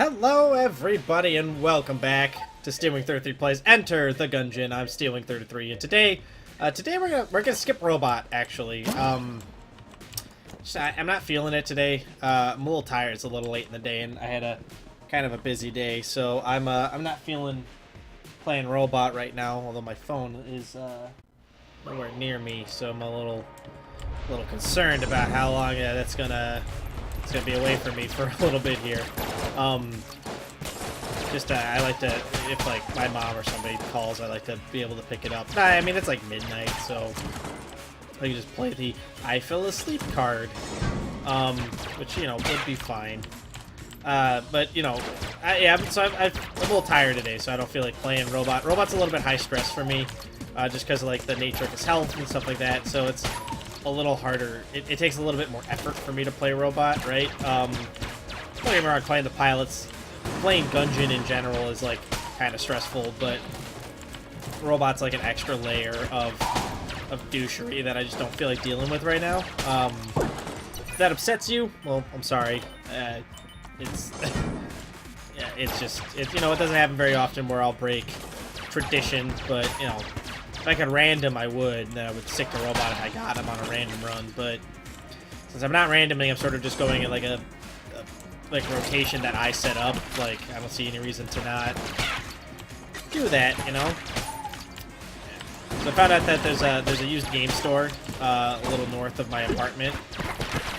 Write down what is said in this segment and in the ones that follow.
Hello everybody and welcome back to Stealwing 33 Plays Enter the Gungeon. I'm Stealwing 33 and today we're gonna skip robot actually. I'm not feeling it today. I'm a little tired. It's a little late in the day and I had a kind of a busy day, so I'm not feeling playing robot right now, although my phone is nowhere near me, so I'm a little concerned about how long it's gonna be away from me for a little bit here. I like to, if like my mom or somebody calls, I like to be able to pick it up. I mean, it's like midnight, so I can just play the I fell asleep card, which, you know, would be fine. But, you know, I'm a little tired today, so I don't feel like playing robot. Robot's a little bit high stress for me, just because of like the nature of his health and stuff like that, so it's a little harder. It takes a little bit more effort for me to play robot, right? Don't get me wrong, playing the pilots, playing Gungeon in general is like kind of stressful, but robot's like an extra layer of douchery that I just don't feel like dealing with right now. If that upsets you, well, I'm sorry. It's yeah, it's just you know, it doesn't happen very often where I'll break tradition, but you know, if I could random, I would. Then I would stick to robot if I got him on a random run. But since I'm not randoming, I'm sort of just going in like a rotation that I set up. Like, I don't see any reason to not do that, you know. So I found out that there's a used game store a little north of my apartment,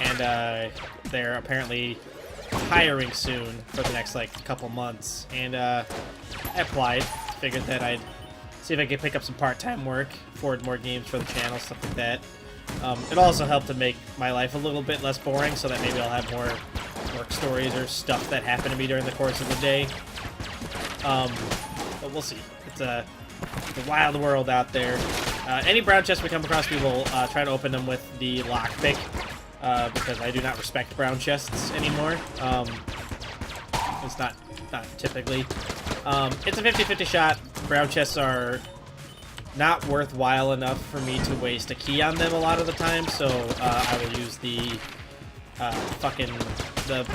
and they're apparently hiring soon for the next like couple months. And I applied, figured that I'd see if I could pick up some part-time work, afford more games for the channel, stuff like that. It'll also help to make my life a little bit less boring, so that maybe I'll have more work stories or stuff that happen to me during the course of the day. But we'll see. It's a wild world out there. Any brown chests we come across, we will try to open them with the lockpick, because I do not respect brown chests anymore. It's not typically. It's a 50-50 shot. Brown chests are not worthwhile enough for me to waste a key on them a lot of the time, so I will use the the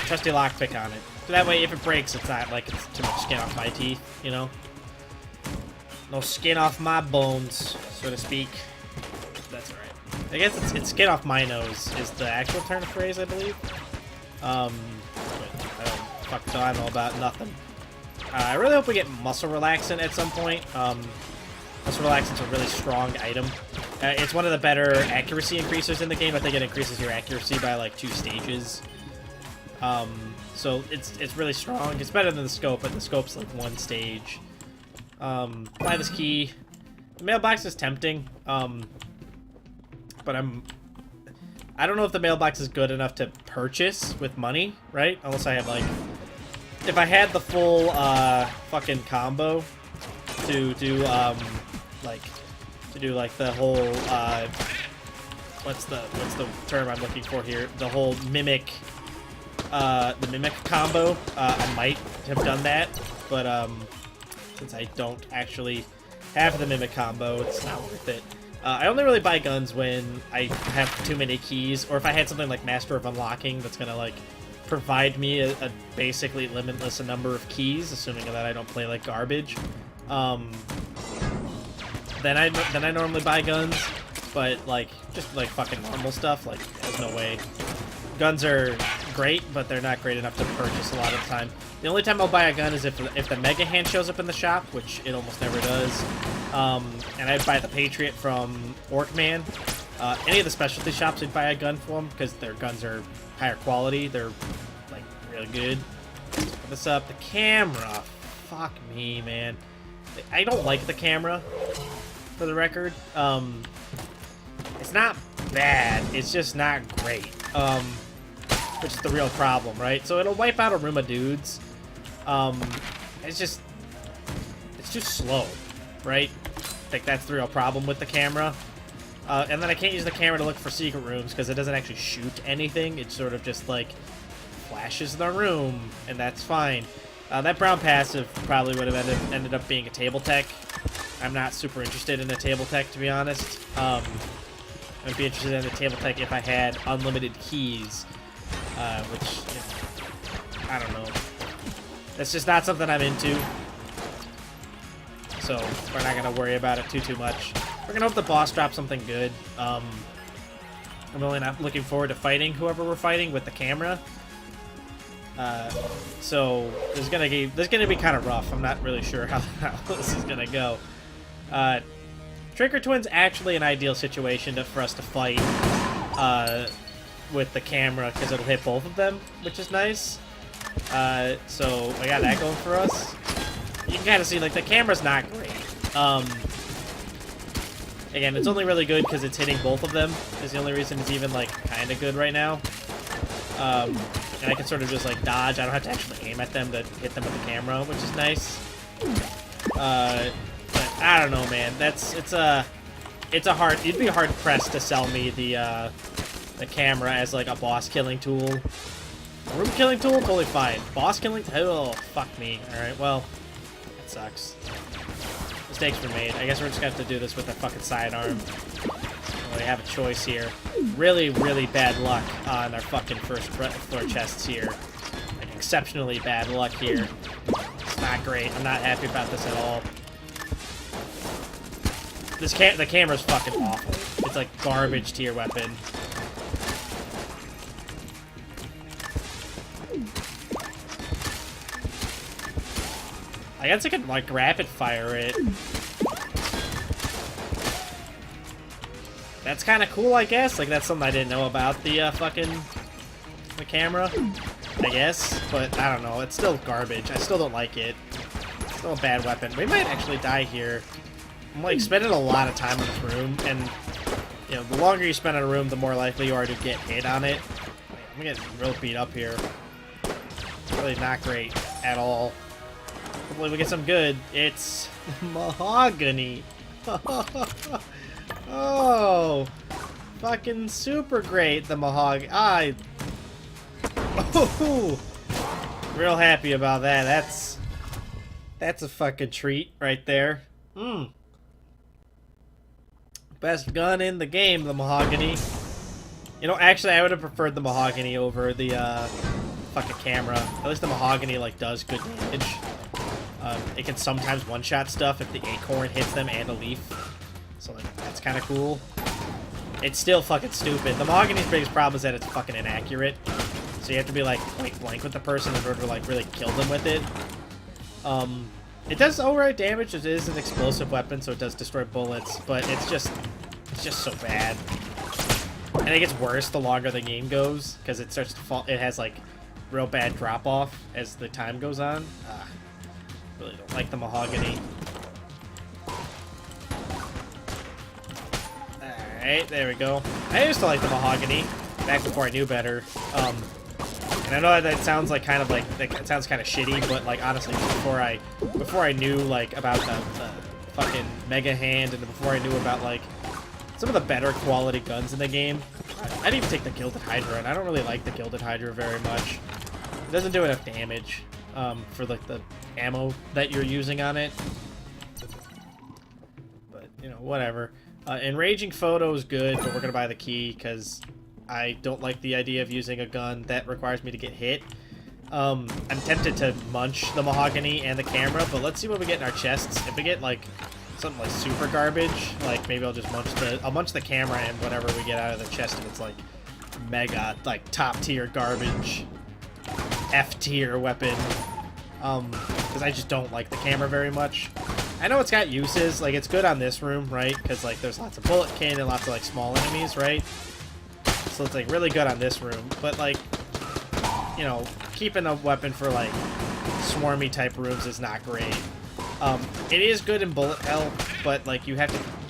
trusty lockpick on it. So that way, if it breaks, it's not like it's too much skin off my teeth, you know? No skin off my bones, so to speak. That's alright. I guess it's skin off my nose is the actual turn of phrase, I believe. But I don't know about nothing. I really hope we get muscle relaxant at some point. Muscle relaxant's a really strong item. It's one of the better accuracy increasers in the game. I think it increases your accuracy by like 2 stages. So it's really strong. It's better than the scope, but the scope's like 1 stage. Buy this key. The mailbox is tempting, but I don't know if the mailbox is good enough to purchase with money, right? Unless I have like, if I had the full fucking combo to do like the whole what's the term I'm looking for here? The whole mimic combo. I might have done that, but since I don't actually have the mimic combo, it's not worth it. I only really buy guns when I have too many keys, or if I had something like Master of Unlocking that's gonna like provide me a basically limitless number of keys, assuming that I don't play like garbage. Then I normally buy guns, but like just like fucking normal stuff, like there's no way. Guns are great, but they're not great enough to purchase a lot of the time. The only time I'll buy a gun is if the Mega Hand shows up in the shop, which it almost never does. And I'd buy the Patriot from Orkman. Any of the specialty shops, I'd buy a gun for them because their guns are higher quality. They're like real good. Let's put this up. The camera. Fuck me, man. I don't like the camera, for the record. It's not bad. It's just not great. Which is the real problem, right? So it'll wipe out a room of dudes. It's too slow, right? I think that's the real problem with the camera. And then I can't use the camera to look for secret rooms because it doesn't actually shoot anything. It sort of just like flashes the room, and that's fine. That brown passive probably would have ended up being a table tech. I'm not super interested in a table tech, to be honest. I'd be interested in a table tech if I had unlimited keys, which, you know, I don't know. That's just not something I'm into. So we're not gonna worry about it too much. We're gonna hope the boss drops something good. I'm really not looking forward to fighting whoever we're fighting with the camera. So this is gonna be kind of rough. I'm not really sure how this is gonna go. Trick or Twin's actually an ideal situation for us to fight with the camera because it'll hit both of them, which is nice. So I got that going for us. You can kind of see, like, the camera's not great. Again, it's only really good because it's hitting both of them. Is the only reason it's even, like, kind of good right now. And I can sort of just, like, dodge. I don't have to actually aim at them to hit them with the camera, which is nice. But I don't know, man. It's a hard. You'd be hard pressed to sell me the camera as, like, a boss killing tool. Room killing tool, totally fine. Boss killing, oh, fuck me. All right, well. Sucks. Mistakes were made. I guess we're just gonna have to do this with a fucking sidearm. We have a choice here. Really, really bad luck on our fucking first floor chests here. Like, exceptionally bad luck here. It's not great. I'm not happy about this at all. The camera's fucking awful. It's like garbage tier weapon. I guess I could, like, rapid fire it. That's kind of cool, I guess. Like, that's something I didn't know about the camera, I guess. But I don't know. It's still garbage. I still don't like it. It's still a bad weapon. We might actually die here. I'm, like, spending a lot of time in this room, and, you know, the longer you spend in a room, the more likely you are to get hit on it. I'm getting real beat up here. It's really not great at all. Hopefully we get some good. It's mahogany. Oh, fucking super great, the mahogany. Oh, real happy about that. That's a fucking treat right there. Best gun in the game, the mahogany. You know, actually, I would have preferred the mahogany over the fucking camera. At least the mahogany, like, does good damage. It can sometimes one-shot stuff if the acorn hits them and a leaf. So, like, that's kind of cool. It's still fucking stupid. The mahogany's biggest problem is that it's fucking inaccurate. So you have to be, like, point blank with the person in order to, like, really kill them with it. It does alright damage. It is an explosive weapon, so it does destroy bullets. But it's just so bad. And it gets worse the longer the game goes, because it starts to fall. It has, like, real bad drop-off as the time goes on. Really don't like the mahogany. Alright, there we go. I used to like the mahogany back before I knew better. And I know that sounds like kind of like it sounds kind of shitty, but like honestly, before I knew like about the fucking Mega Hand, and before I knew about like some of the better quality guns in the game, I'd even take the Gilded Hydra, and I don't really like the Gilded Hydra very much. It doesn't do enough damage for like the ammo that you're using on it. But, you know, whatever. Enraging Photo is good, but we're gonna buy the key because I don't like the idea of using a gun that requires me to get hit. I'm tempted to munch the mahogany and the camera, but let's see what we get in our chests. If we get like something like super garbage, like maybe I'll just munch the camera and whatever we get out of the chest if it's like mega, like top tier garbage, F tier weapon. Because I just don't like the camera very much. I know it's got uses, like it's good on this room, right? Because like there's lots of bulletkin and lots of like small enemies, right? So it's like really good on this room, but like, you know, keeping a weapon for like swarmy type rooms is not great. It is good in bullet hell, but like you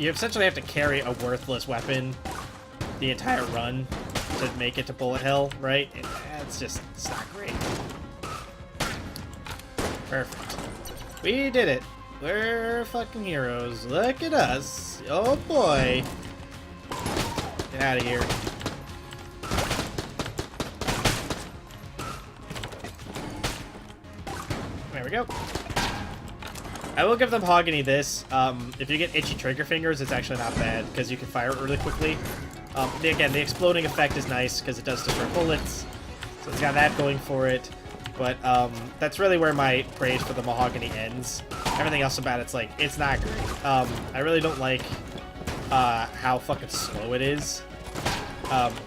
essentially have to carry a worthless weapon the entire run to make it to bullet hell, right? And it's not great. Perfect. We did it. We're fucking heroes. Look at us. Oh boy. Get out of here. There we go. I will give the mahogany this. If you get itchy trigger fingers, it's actually not bad because you can fire it really quickly. Again, the exploding effect is nice because it does destroy bullets. So it's got that going for it. But that's really where my praise for the mahogany ends. Everything else about it's like, it's not great. I really don't like how fucking slow it is.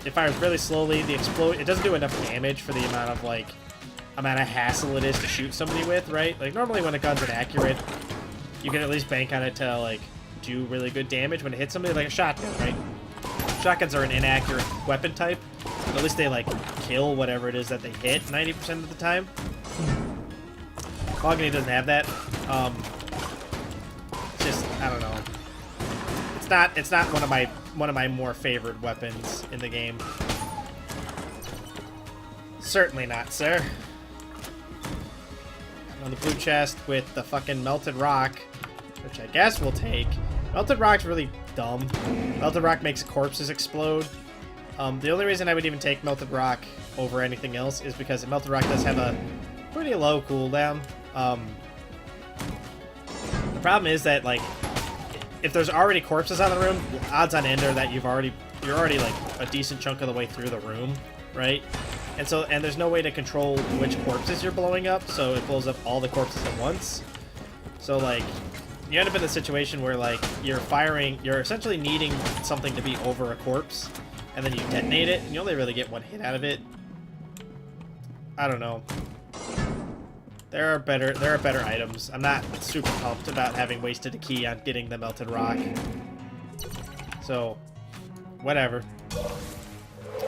It fires really slowly. It doesn't do enough damage for the amount of hassle it is to shoot somebody with, right? Like normally when a gun's inaccurate, you can at least bank on it to like do really good damage when it hits somebody, like a shotgun, right? Shotguns are an inaccurate weapon type, but at least they like kill whatever it is that they hit 90% of the time. Mahogany doesn't have that. Just I don't know. It's not one of my more favored weapons in the game. Certainly not, sir. On the blue chest with the fucking melted rock, which I guess we'll take. Melted rock's really dumb. Melted rock makes corpses explode. The only reason I would even take melted rock over anything else is because melted rock does have a pretty low cooldown. The problem is that like if there's already corpses on the room, odds on end are that you're already like a decent chunk of the way through the room, right? And there's no way to control which corpses you're blowing up, so it blows up all the corpses at once. So like you end up in a situation where like you're essentially needing something to be over a corpse, and then you detonate it, and you only really get one hit out of it. I don't know. There are better items. I'm not super pumped about having wasted a key on getting the melted rock. So, whatever.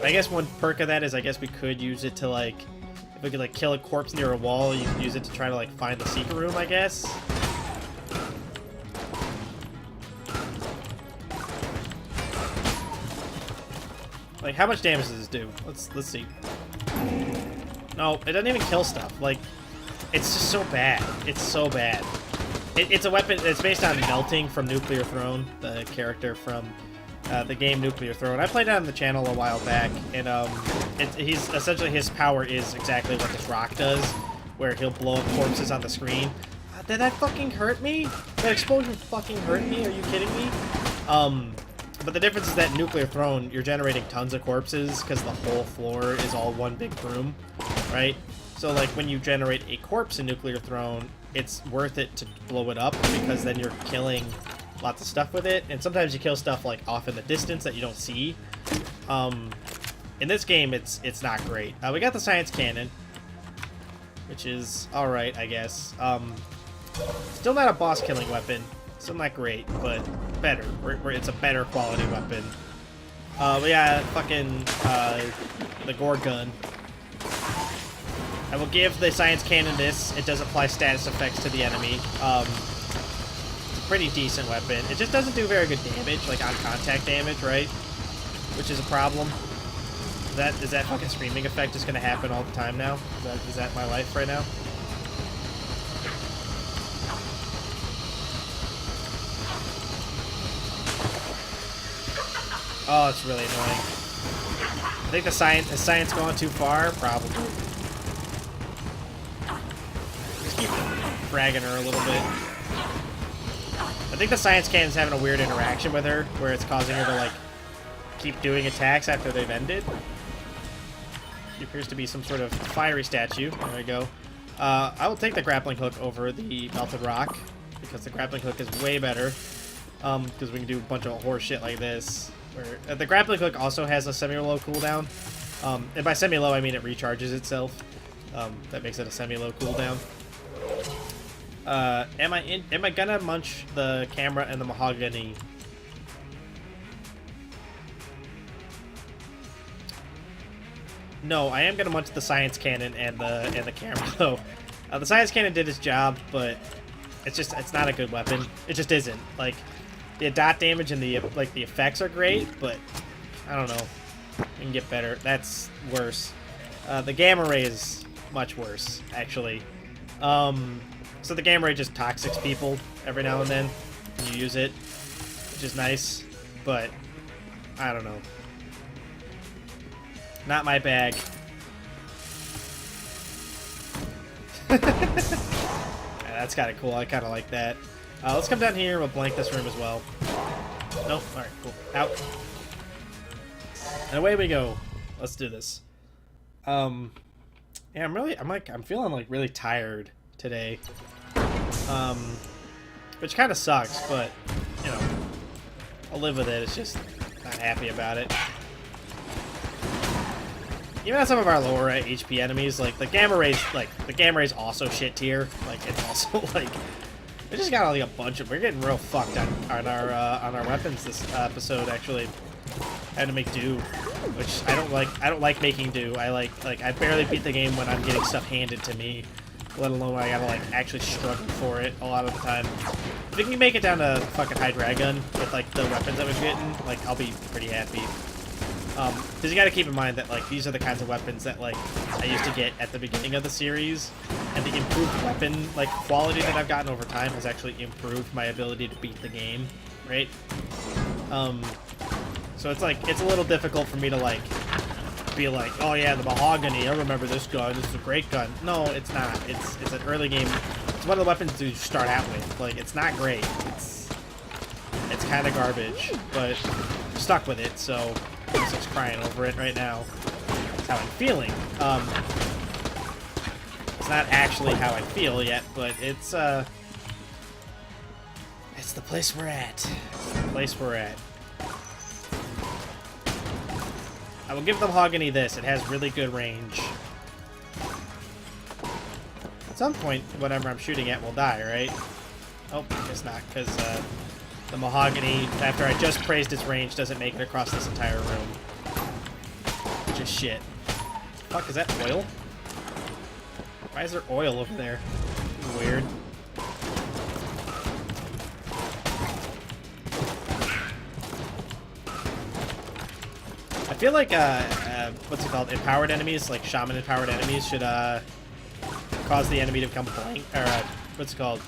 I guess one perk of that is I guess we could use it to like, if we could like kill a corpse near a wall, you could use it to try to like find the secret room, I guess. Like, how much damage does this do? Let's see. No, it doesn't even kill stuff. Like, it's just so bad. It's so bad. It's a weapon. It's based on melting from Nuclear Throne, the character from the game Nuclear Throne. I played it on the channel a while back, and he's essentially, his power is exactly what this rock does, where he'll blow up corpses on the screen. Did that fucking hurt me? That explosion fucking hurt me? Are you kidding me? But the difference is that Nuclear Throne, you're generating tons of corpses because the whole floor is all one big room, right? So like when you generate a corpse in Nuclear Throne, it's worth it to blow it up because then you're killing lots of stuff with it, and sometimes you kill stuff like off in the distance that you don't see. In this game, it's not great. We got the science cannon, which is all right, I guess. Still not a boss killing weapon. Still not great, but better. It's a better quality weapon. But yeah, fucking the gore gun. I will give the science cannon this. It does apply status effects to the enemy. It's a pretty decent weapon. It just doesn't do very good damage, like on contact damage, right? Which is a problem. Is that fucking screaming effect just gonna happen all the time now? Is that my life right now? Oh, it's really annoying. I think has science gone too far? Probably. Just keep fragging her a little bit. I think the science cannon's having a weird interaction with her, where it's causing her to like keep doing attacks after they've ended. She appears to be some sort of fiery statue. There we go. I will take the grappling hook over the melted rock, because the grappling hook is way better. Because we can do a bunch of horse shit like this. Where the grappling hook also has a semi-low cooldown. And by semi-low, I mean it recharges itself. That makes it a semi-low cooldown. Am I gonna munch the camera and the mahogany? No, I am gonna munch the science cannon and the camera though. The science cannon did its job, but it's not a good weapon. It just isn't. Like, the dot damage and the effects are great, but I don't know. It can get better. That's worse. The gamma ray is much worse, actually. So the gamma ray just toxics people every now and then when you use it, which is nice, but I don't know. Not my bag. Yeah, that's kind of cool. I kind of like that. Let's come down here. We'll blank this room as well. Nope. All right, cool. Out. And away we go. Let's do this. Yeah, I'm feeling like really tired today. Which kind of sucks, but you know, I'll live with it. It's just not happy about it. Even on some of our lower HP enemies, like the gamma ray's also shit tier. Like it's also like we just got like a bunch of. We're getting real fucked on our weapons this episode. Actually, I had to make do, which I don't like. I don't like making do. I barely beat the game when I'm getting stuff handed to me, let alone when I gotta like actually struggle for it a lot of the time. If we can make it down to fucking high dragon with like the weapons that we're getting, like I'll be pretty happy. Because you got to keep in mind that like these are the kinds of weapons that like I used to get at the beginning of the series, and the improved weapon like quality that I've gotten over time has actually improved my ability to beat the game, right? So it's like it's a little difficult for me to like be like, oh yeah, the mahogany, I remember this gun, this is a great gun. No, it's not. It's an early game. It's one of the weapons you start out with. Like it's not great. It's kind of garbage, but I'm stuck with it, so. I'm just crying over it right now. That's how I'm feeling. It's not actually how I feel yet, but it's the place we're at. It's the place we're at. I will give the mahogany this. It has really good range. At some point, whatever I'm shooting at will die, right? Oh, I guess not, because the mahogany, after I just praised its range, doesn't make it across this entire room. Which is shit. Fuck, is that oil? Why is there oil over there? Weird. I feel like, what's it called? Empowered enemies, like shaman empowered enemies, should cause the enemy to become blank, or what's it called?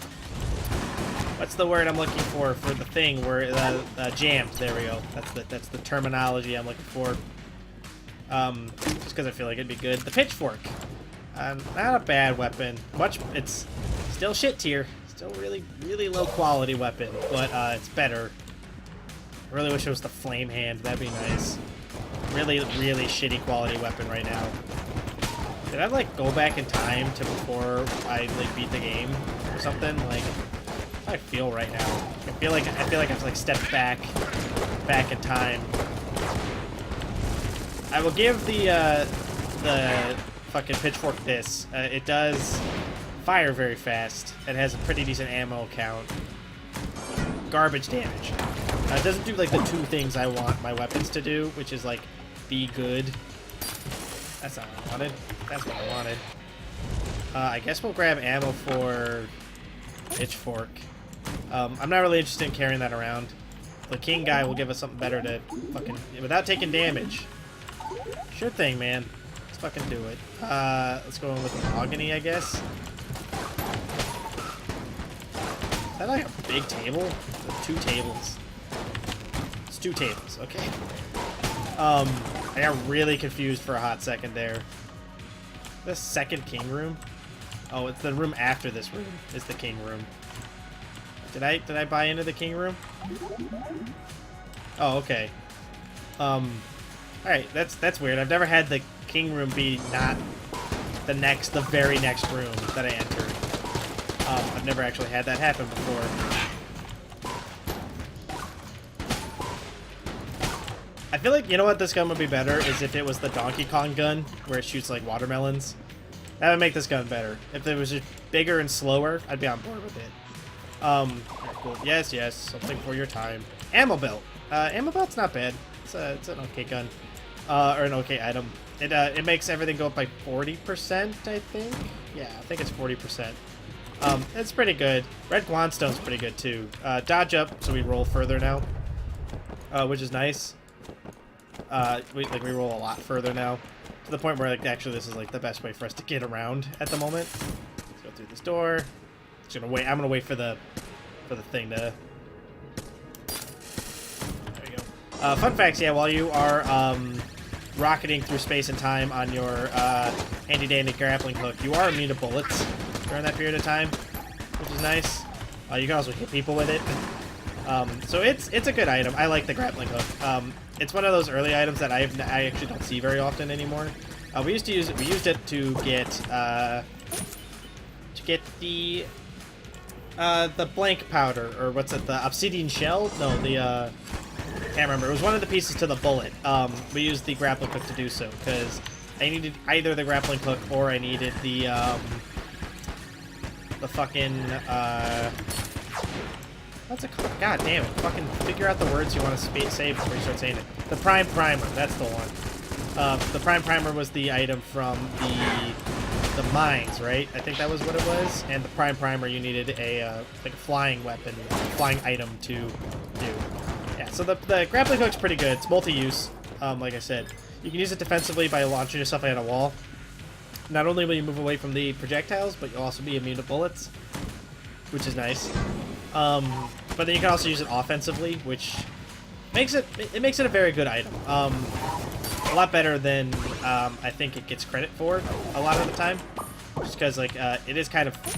What's the word I'm looking for the thing where jammed? There we go. That's the terminology I'm looking for. Just because I feel like it'd be good. The pitchfork, not a bad weapon. It's still shit tier. Still really low quality weapon, but it's better. I really wish it was the flame hand. That'd be nice. Really shitty quality weapon right now. Did I like go back in time to before I like beat the game or something? Like. I feel right now. I feel like I've like stepped back in time. I will give the fucking pitchfork this. It does fire very fast. It has a pretty decent ammo count. Garbage damage. It doesn't do like the two things I want my weapons to do, which is like be good. That's not what I wanted. That's what I wanted. I guess we'll grab ammo for pitchfork. I'm not really interested in carrying that around. The king guy will give us something better to fucking... without taking damage. Sure thing, man. Let's fucking do it. Let's go in with mahogany, I guess. Is that like a big table? There's 2 tables. It's 2 tables, okay. I got really confused for a hot second there. The second king room? Oh, it's the room after this room is the king room. Did I buy into the king room? Oh, okay. Alright, that's weird. I've never had the king room be not the very next room that I entered. I've never actually had that happen before. I feel like, you know what this gun would be better is if it was the Donkey Kong gun where it shoots like watermelons. That would make this gun better. If it was just bigger and slower, I'd be on board with it. Alright, cool. Yes, something for your time. Ammo belt. Ammo belt's not bad. It's an okay gun. Or an okay item. It makes everything go up by 40%, I think. Yeah, I think it's 40%. It's pretty good. Red Guanstone's pretty good too. Dodge up, so we roll further now, which is nice. We roll a lot further now, to the point where like actually this is like the best way for us to get around at the moment. Let's go through this door. Just gonna wait. I'm gonna wait for the thing to. There we go. Fun facts, yeah. While you are rocketing through space and time on your handy-dandy grappling hook, you are immune to bullets during that period of time, which is nice. You can also hit people with it. So it's a good item. I like the grappling hook. It's one of those early items that I actually don't see very often anymore. We used it to get the blank powder, or what's it, the obsidian shell? No, the can't remember. It was one of the pieces to the bullet. We used the grappling hook to do so because I needed either the grappling hook or I needed the fucking what's it called? God damn it! Fucking figure out the words you want to say before you start saying it. The prime primer. That's the one. The prime primer was the item from the mines, right? I think that was what it was. And the prime primer, you needed a like a flying weapon, flying item to do. Yeah. So the grappling hook's pretty good. It's multi-use. Like I said, you can use it defensively by launching yourself at a wall. Not only will you move away from the projectiles, but you'll also be immune to bullets, which is nice. But then you can also use it offensively, which makes it a very good item. A lot better than I think it gets credit for a lot of the time, just because like it is kind of an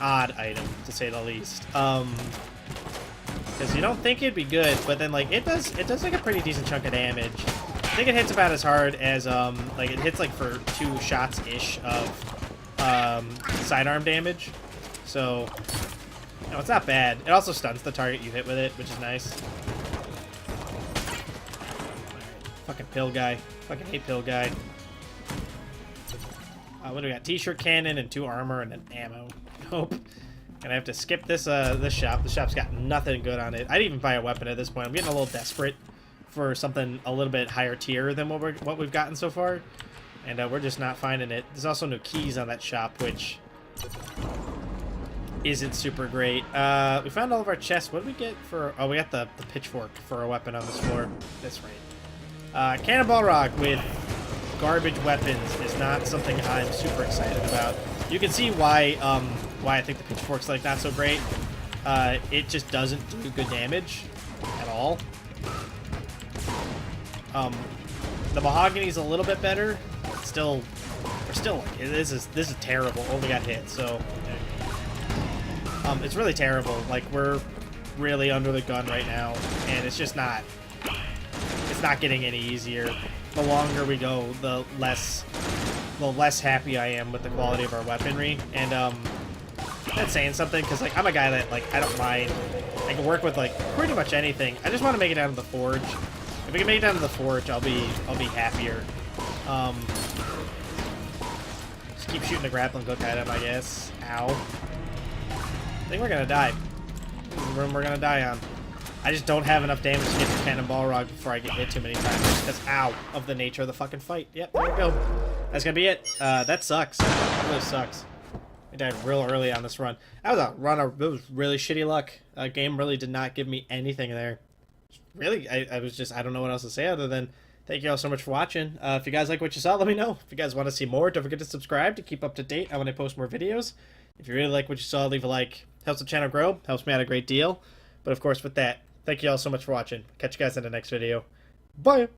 odd item to say the least. Because you don't think it'd be good, but then like it does like a pretty decent chunk of damage. I think it hits about as hard as like it hits like for 2 shots ish of sidearm damage. So no, it's not bad. It also stuns the target you hit with it, which is nice. Fucking pill guy. Fucking hate pill guy. What do we got? T-shirt cannon and 2 armor and an ammo. Nope. Gonna have to skip this this shop. The shop's got nothing good on it. I'd even buy a weapon at this point. I'm getting a little desperate for something a little bit higher tier than what we've gotten so far, and we're just not finding it. There's also no keys on that shop, which isn't super great. We found all of our chests. What did we get for? Oh, we got the pitchfork for a weapon on this floor. That's right. Cannonball Rock with garbage weapons is not something I'm super excited about. You can see why I think the pitchfork's like not so great. It just doesn't do good damage at all. The mahogany's a little bit better. Still, like, this is terrible. Only got hit, so it's really terrible. Like, we're really under the gun right now, and it's just not. It's not getting any easier. The longer we go, the less happy I am with the quality of our weaponry. And that's saying something, because like I'm a guy that like I don't mind. I can work with like pretty much anything. I just want to make it down to the forge. If we can make it down to the forge, I'll be happier. Just keep shooting the grappling hook at him, I guess. Ow. I think we're gonna die. This is the room we're gonna die on. I just don't have enough damage to get the cannonball rod before I get hit too many times. Because, ow, of the nature of the fucking fight. Yep, there we go. That's gonna be it. That sucks. That really sucks. I died real early on this run. That was a run of it was really shitty luck. Game really did not give me anything there. Really, I was just, I don't know what else to say other than thank you all so much for watching. If you guys like what you saw, let me know. If you guys want to see more, don't forget to subscribe to keep up to date on when I post more videos. If you really like what you saw, leave a like. Helps the channel grow. Helps me out a great deal. But of course, with that, thank you all so much for watching. Catch you guys in the next video. Bye!